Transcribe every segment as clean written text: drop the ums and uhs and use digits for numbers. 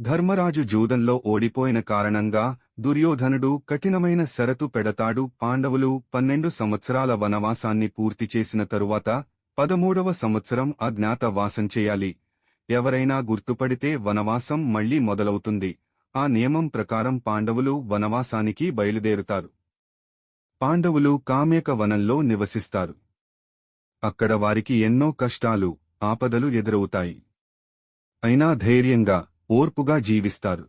ధర్మరాజు జూదంలో ఓడిపోయిన కారణంగా దుర్యోధనుడు కఠినమైన షరతు పెడతాడు. పాండవులు 12 సంవత్సరాల వనవాసాన్ని పూర్తి చేసిన తరువాత 13వ సంవత్సరం అజ్ఞాతవాసం చేయాలి. ఎవరైనా గుర్తుపడితే వనవాసం మళ్లీ మొదలవుతుంది. ఆ నియమం ప్రకారం పాండవులు వనవాసానికి బయలుదేరుతారు. పాండవులు కామ్యక వనంలో నివసిస్తారు. అక్కడ వారికి ఎన్నో కష్టాలు, ఆపదలు ఎదురవుతాయి. అయినా ధైర్యంగా, ఓర్పుగా జీవిస్తారు.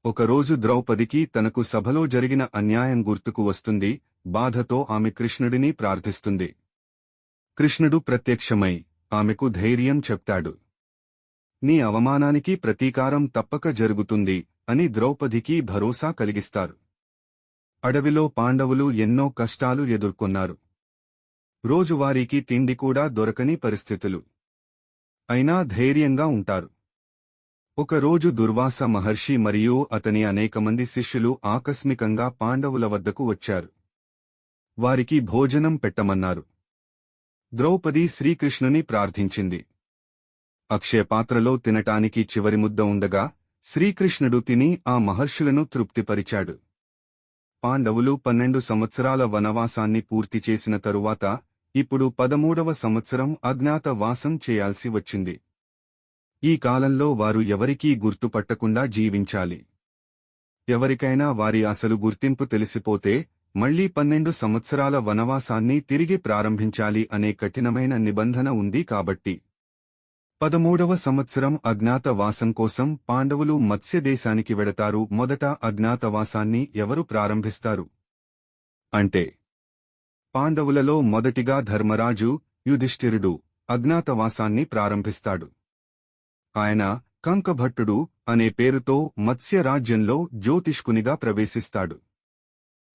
ఒకరోజు ద్రౌపదికి తనకు సభలో జరిగిన అన్యాయం గుర్తుకు వస్తుంది. బాధతో ఆమె కృష్ణుడిని ప్రార్థిస్తుంది. కృష్ణుడు ప్రత్యక్షమై ఆమెకు ధైర్యం చెప్తాడు. నీ అవమానానికి ప్రతీకారం తప్పక జరుగుతుంది అని ద్రౌపదికి భరోసా కలిగిస్తారు. అడవిలో పాండవులు ఎన్నో కష్టాలు ఎదుర్కొన్నారు. రోజువారీకి తిండి కూడా దొరకని పరిస్థితులు. అయినా ధైర్యంగా ఉంటారు. ఒకరోజు దుర్వాస మహర్షి మరియు అతని అనేకమంది శిష్యులు ఆకస్మికంగా పాండవుల వద్దకు వచ్చారు. వారికి భోజనం పెట్టమన్నారు. ద్రౌపది శ్రీకృష్ణుని ప్రార్థించింది. అక్షయపాత్రలో తినటానికి చివరి ముద్ద ఉండగా శ్రీకృష్ణుడు తిని ఆ మహర్షులను తృప్తిపరిచాడు. పాండవులు 12 సంవత్సరాల వనవాసాన్ని పూర్తి చేసిన తరువాత ఇప్పుడు 13వ సంవత్సరం అజ్ఞాతవాసం చేయాల్సి వచ్చింది. ఈ కాలంలో వారు ఎవరికీ గుర్తుపట్టకుండా జీవించాలి. ఎవరికైనా వారి అసలు గుర్తింపు తెలిసిపోతే మళ్లీ 12 సంవత్సరాల వనవాసాన్ని తిరిగి ప్రారంభించాలి అనే కఠినమైన నిబంధన ఉంది. కాబట్టి 13వ సంవత్సరం అజ్ఞాతవాసం కోసం పాండవులు మత్స్యదేశానికి వెడతారు. మొదట అజ్ఞాతవాసాన్ని ఎవరు ప్రారంభిస్తారు అంటే పాండవులలో మొదటిగా ధర్మరాజు యుధిష్ఠిరుడు అజ్ఞాతవాసాన్ని ప్రారంభిస్తాడు. ఆయన కంకభట్టుడు అనే పేరుతో మత్స్యరాజ్యంలో జ్యోతిష్కునిగా ప్రవేశిస్తాడు.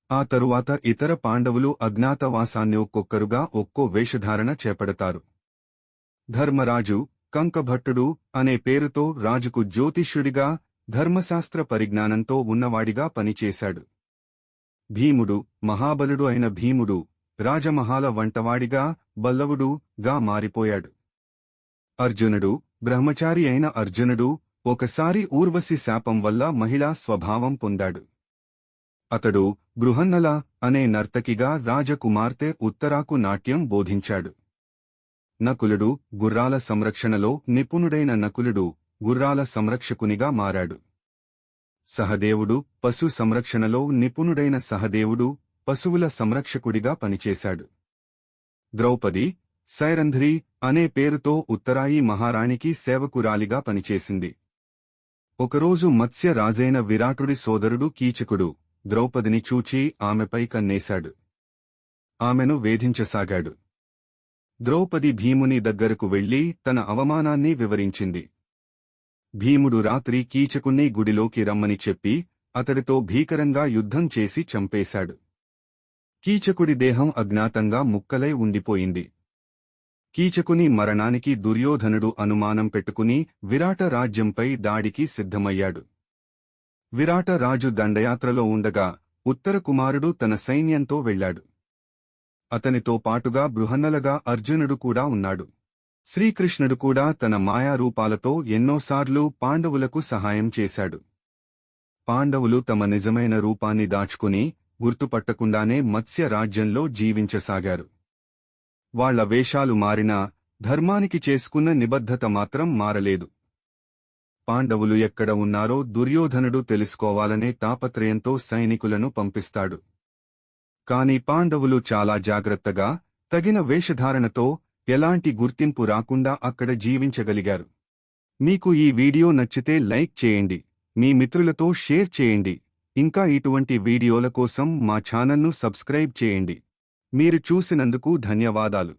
ఆ తరువాత ఇతర పాండవులు అజ్ఞాతవాసాన్ని ఒక్కొక్కరుగా ఒక్కో వేషధారణ చేపడతారు. ధర్మరాజు కంకభట్టుడు అనే పేరుతో రాజుకు జ్యోతిష్యుడిగా, ధర్మశాస్త్ర పరిజ్ఞానంతో ఉన్నవాడిగా పనిచేశాడు. భీముడు మహాబలుడు అయిన భీముడు రాజమహాల వంటవాడిగా, బల్లవుడుగా మారిపోయాడు. అర్జునుడు బ్రహ్మచారి అయిన అర్జునుడు ఒకసారి ఊర్వశి శాపం వల్ల మహిళా స్వభావం పొందాడు. అతడు బృహన్నల అనే నర్తకిగా రాజకుమార్తె ఉత్తరాకు నాట్యం బోధించాడు. నకులుడు గుర్రాల సంరక్షణలో నిపుణుడైన నకులుడు గుర్రాల సంరక్షకునిగా మారాడు. సహదేవుడు పశు సంరక్షణలో నిపుణుడైన సహదేవుడు పశువుల సంరక్షకుడిగా పనిచేశాడు. ద్రౌపది సైరంధ్రి అనే పేరుతో ఉత్తరాయి మహారాణికి సేవకురాలిగా పనిచేసింది. ఒకరోజు మత్స్య రాజైన విరాటుడి సోదరుడు కీచకుడు ద్రౌపదిని చూచి ఆమెపై కన్నేశాడు. ఆమెను వేధించసాగాడు. ద్రౌపది భీముని దగ్గరకు వెళ్లి తన అవమానాన్ని వివరించింది. భీముడు రాత్రి కీచకుణ్ణి గుడిలోకి రమ్మని చెప్పి అతడితో భీకరంగా యుద్ధం చేసి చంపేశాడు. కీచకుడి దేహం అజ్ఞాతంగా ముక్కలై ఉండిపోయింది. కీచకుని మరణానికి దుర్యోధనుడు అనుమానం పెట్టుకుని విరాట రాజ్యంపై దాడికి సిద్ధమయ్యాడు. విరాట రాజు దండయాత్రలో ఉండగా ఉత్తర కుమారుడు తన సైన్యంతో వెళ్లాడు. అతనితో పాటుగా బృహన్నలగా అర్జునుడు కూడా ఉన్నాడు. శ్రీకృష్ణుడు కూడా తన మాయారూపాలతో ఎన్నోసార్లు పాండవులకు సహాయం చేశాడు. పాండవులు తమ నిజమైన రూపాన్ని దాచుకుని గుర్తుపట్టకుండానే మత్స్య రాజ్యంలో జీవించసాగారు. వాళ్ల వేషాలు మారినా ధర్మానికి చేసుకున్న నిబద్ధత మాత్రం మారలేదు. పాండవులు ఎక్కడ ఉన్నారో దుర్యోధనుడు తెలుసుకోవాలనే తాపత్రయంతో సైనికులను పంపిస్తాడు. కాని పాండవులు చాలా జాగ్రత్తగా, తగిన వేషధారణతో ఎలాంటి గుర్తింపు రాకుండా అక్కడ జీవించగలిగారు. మీకు ఈ వీడియో నచ్చితే లైక్ చేయండి, మీ మిత్రులతో షేర్ చేయండి. ఇంకా ఇటువంటి వీడియోల కోసం మా ఛానల్ను సబ్స్క్రైబ్ చేయండి. మీరు చూసినందుకు ధన్యవాదాలు.